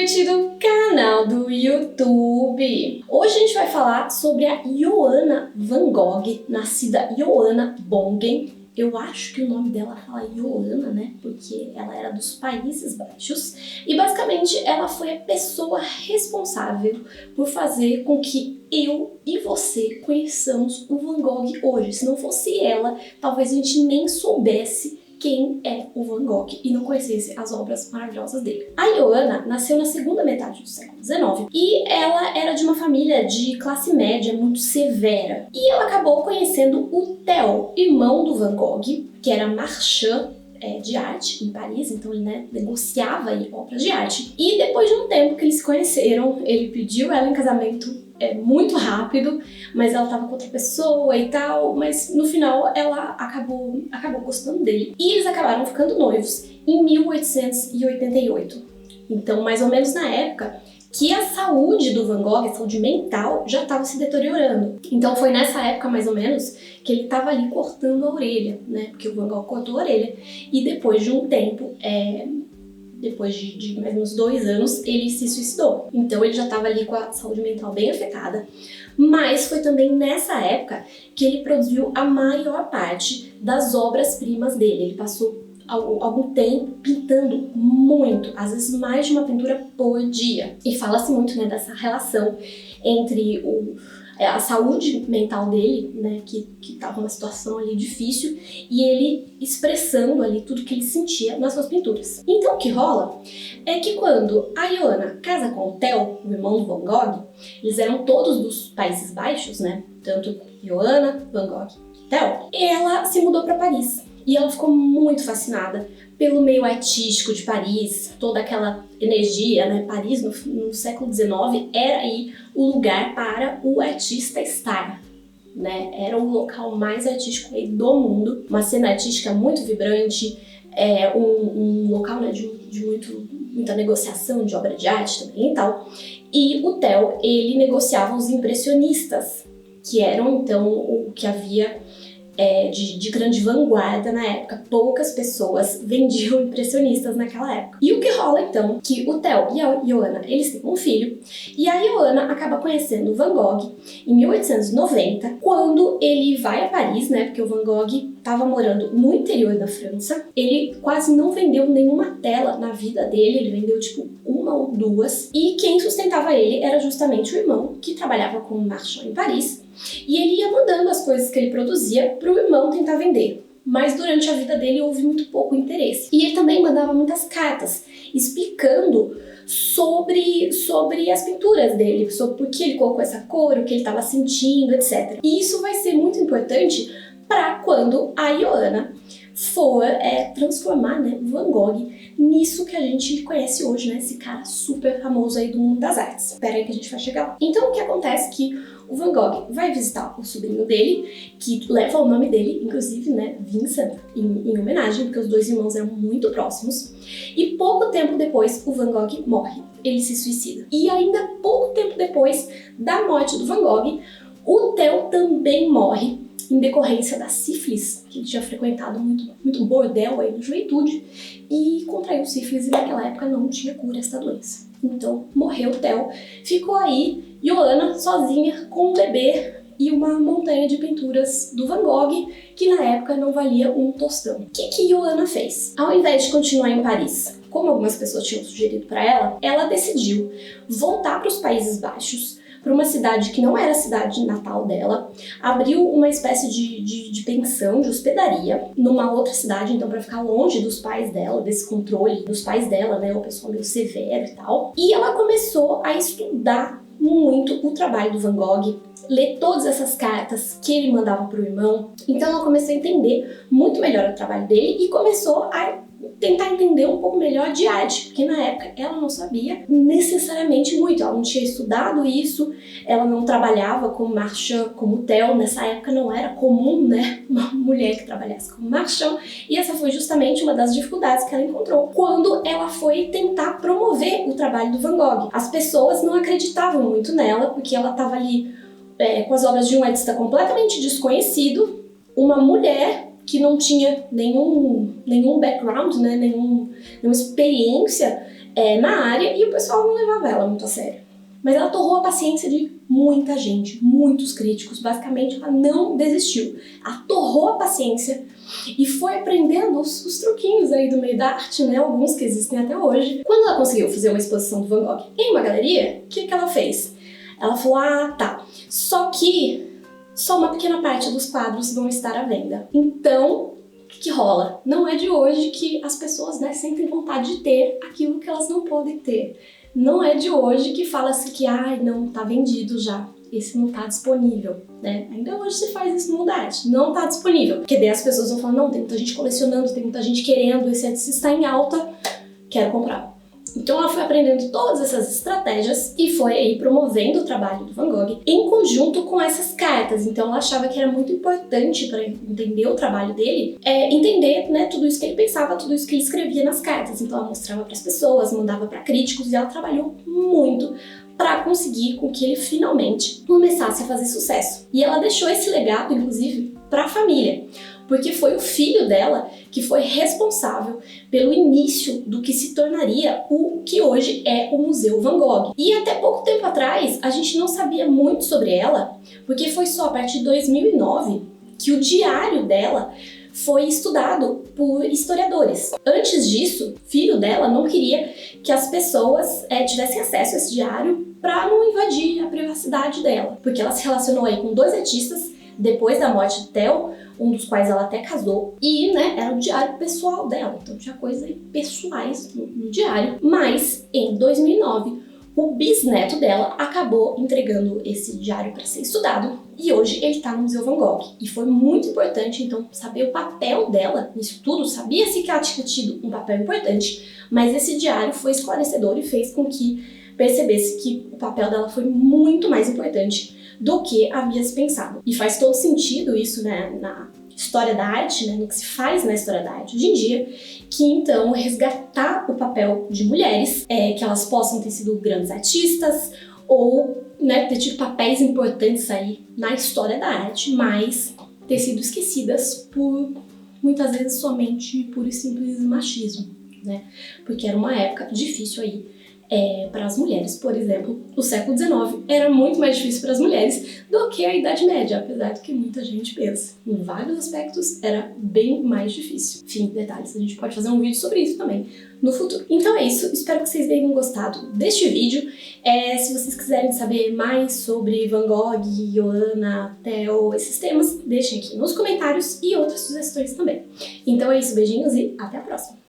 gente do canal do YouTube! Hoje a gente vai falar sobre a Johanna van Gogh, nascida Johanna Bongen. Eu acho que o nome dela fala Johanna, né? Porque ela era dos Países Baixos. E basicamente ela foi a pessoa responsável por fazer com que eu e você conheçamos o Van Gogh hoje. Se não fosse ela, talvez a gente nem soubesse quem é o Van Gogh e não conhecesse as obras maravilhosas dele. A Johanna nasceu na segunda metade do século XIX e ela era de uma família de classe média muito severa. E ela acabou conhecendo o Theo, irmão do Van Gogh, que era marchand de arte em Paris, então ele negociava aí obras de arte. E depois de um tempo que eles se conheceram, ele pediu ela em casamento muito rápido, mas ela tava com outra pessoa e tal, mas no final ela acabou gostando dele. E eles acabaram ficando noivos em 1888. Então, mais ou menos na época que a saúde do Van Gogh, a saúde mental, já estava se deteriorando. Então foi nessa época, mais ou menos, que ele estava ali cortando a orelha, né? Porque o Van Gogh cortou a orelha. E depois de um tempo, depois de mais ou menos 2 anos, ele se suicidou. Então ele já estava ali com a saúde mental bem afetada. Mas foi também nessa época que ele produziu a maior parte das obras-primas dele. Ele passou algum tempo pintando muito, às vezes mais de uma pintura por dia. E fala-se muito, né, dessa relação entre a saúde mental dele, né, que estava numa situação ali difícil, e ele expressando ali tudo que ele sentia nas suas pinturas. Então o que rola é que quando a Johanna casa com o Theo, o irmão do Van Gogh, eles eram todos dos Países Baixos, né, tanto Johanna, Van Gogh e Theo, ela se mudou para Paris. E ela ficou muito fascinada pelo meio artístico de Paris, toda aquela energia, né? Paris, no século XIX, era aí o lugar para o artista estar, né? Era o local mais artístico aí do mundo, uma cena artística muito vibrante, um local, né, de muita negociação de obra de arte também e tal. E o Theo, ele negociava os impressionistas, que eram então o que havia de grande vanguarda na época. Poucas pessoas vendiam impressionistas naquela época. E o que rola então, que o Theo e a Johanna, eles têm um filho, e a Johanna acaba conhecendo o Van Gogh em 1890, quando ele vai a Paris, né, porque o Van Gogh estava morando no interior da França. Ele quase não vendeu nenhuma tela na vida dele, ele vendeu tipo 1 ou 2, e quem sustentava ele era justamente o irmão, que trabalhava como marchand em Paris. E ele ia mandando as coisas que ele produzia para o irmão tentar vender. Mas durante a vida dele houve muito pouco interesse. E ele também mandava muitas cartas explicando sobre as pinturas dele, sobre por que ele colocou essa cor, o que ele estava sentindo, etc. E isso vai ser muito importante para quando a Johanna for transformar, né, Van Gogh nisso que a gente conhece hoje, né, esse cara super famoso aí do mundo das artes. Espera aí que a gente vai chegar lá. Então o que acontece é que o Van Gogh vai visitar o sobrinho dele, que leva o nome dele, inclusive, né, Vincent, em homenagem, porque os dois irmãos eram muito próximos. E pouco tempo depois, o Van Gogh morre. Ele se suicida. E ainda pouco tempo depois da morte do Van Gogh, o Theo também morre em decorrência da sífilis, que ele tinha frequentado muito bordel aí na juventude, e contraiu sífilis, e naquela época não tinha cura essa doença. Então morreu o Theo, ficou aí Johanna sozinha com um bebê e uma montanha de pinturas do Van Gogh, que na época não valia um tostão. O que Johanna fez? Ao invés de continuar em Paris, como algumas pessoas tinham sugerido para ela decidiu voltar para os Países Baixos, para uma cidade que não era a cidade natal dela, abriu uma espécie de pensão, de hospedaria, numa outra cidade, então para ficar longe dos pais dela, desse controle dos pais dela, né, o pessoal meio severo e tal. E ela começou a estudar muito o trabalho do Van Gogh, ler todas essas cartas que ele mandava para o irmão. Então ela começou a entender muito melhor o trabalho dele e começou a tentar entender um pouco melhor de arte, porque na época ela não sabia necessariamente muito, ela não tinha estudado isso, ela não trabalhava como marchand, como Theo. Nessa época não era comum, né, uma mulher que trabalhasse como marchand, e essa foi justamente uma das dificuldades que ela encontrou quando ela foi tentar promover o trabalho do Van Gogh. As pessoas não acreditavam muito nela, porque ela estava ali com as obras de um artista completamente desconhecido, uma mulher que não tinha nenhum background, né, nenhuma experiência na área e o pessoal não levava ela muito a sério. Mas ela torrou a paciência de muita gente, muitos críticos. Basicamente, ela não desistiu. Ela torrou a paciência e foi aprendendo os truquinhos aí do meio da arte, né? Alguns que existem até hoje. Quando ela conseguiu fazer uma exposição do Van Gogh em uma galeria, o que ela fez? Ela falou, tá, só que só uma pequena parte dos quadros vão estar à venda. Então, o que rola? Não é de hoje que as pessoas, né, sentem vontade de ter aquilo que elas não podem ter. Não é de hoje que fala-se que, não, tá vendido já, esse não tá disponível, né? Ainda hoje se faz isso no mundo da arte, não tá disponível. Porque daí as pessoas vão falar, não, tem muita gente colecionando, tem muita gente querendo, esse está em alta, quero comprar. Então ela foi aprendendo todas essas estratégias e foi aí promovendo o trabalho do Van Gogh em conjunto com essas cartas. Então ela achava que era muito importante para entender o trabalho dele, entender, né, tudo isso que ele pensava, tudo isso que ele escrevia nas cartas. Então ela mostrava para as pessoas, mandava para críticos e ela trabalhou muito para conseguir com que ele finalmente começasse a fazer sucesso. E ela deixou esse legado, inclusive, para a família. Porque foi o filho dela que foi responsável pelo início do que se tornaria o que hoje é o Museu Van Gogh. E até pouco tempo atrás, a gente não sabia muito sobre ela, porque foi só a partir de 2009 que o diário dela foi estudado por historiadores. Antes disso, o filho dela não queria que as pessoas tivessem acesso a esse diário para não invadir a privacidade dela, porque ela se relacionou aí com 2 artistas depois da morte de Theo, um dos quais ela até casou, e, né, era o diário pessoal dela, então tinha coisas aí pessoais no diário. Mas, em 2009, o bisneto dela acabou entregando esse diário para ser estudado, e hoje ele está no Museu Van Gogh. E foi muito importante, então, saber o papel dela nisso tudo. Sabia-se que ela tinha tido um papel importante, mas esse diário foi esclarecedor e fez com que percebesse que o papel dela foi muito mais importante do que havia se pensado. E faz todo sentido isso, né, na história da arte, né, no que se faz na história da arte hoje em dia, que então resgatar o papel de mulheres, que elas possam ter sido grandes artistas ou, né, ter tido papéis importantes aí na história da arte, mas ter sido esquecidas por, muitas vezes, somente puro e simples machismo, né, porque era uma época difícil aí para as mulheres. Por exemplo, o século XIX era muito mais difícil para as mulheres do que a Idade Média, apesar do que muita gente pensa. Em vários aspectos era bem mais difícil. Enfim, detalhes, a gente pode fazer um vídeo sobre isso também no futuro. Então é isso, espero que vocês tenham gostado deste vídeo. Se vocês quiserem saber mais sobre Van Gogh, Johanna, Theo, esses temas, deixem aqui nos comentários e outras sugestões também. Então é isso, beijinhos e até a próxima!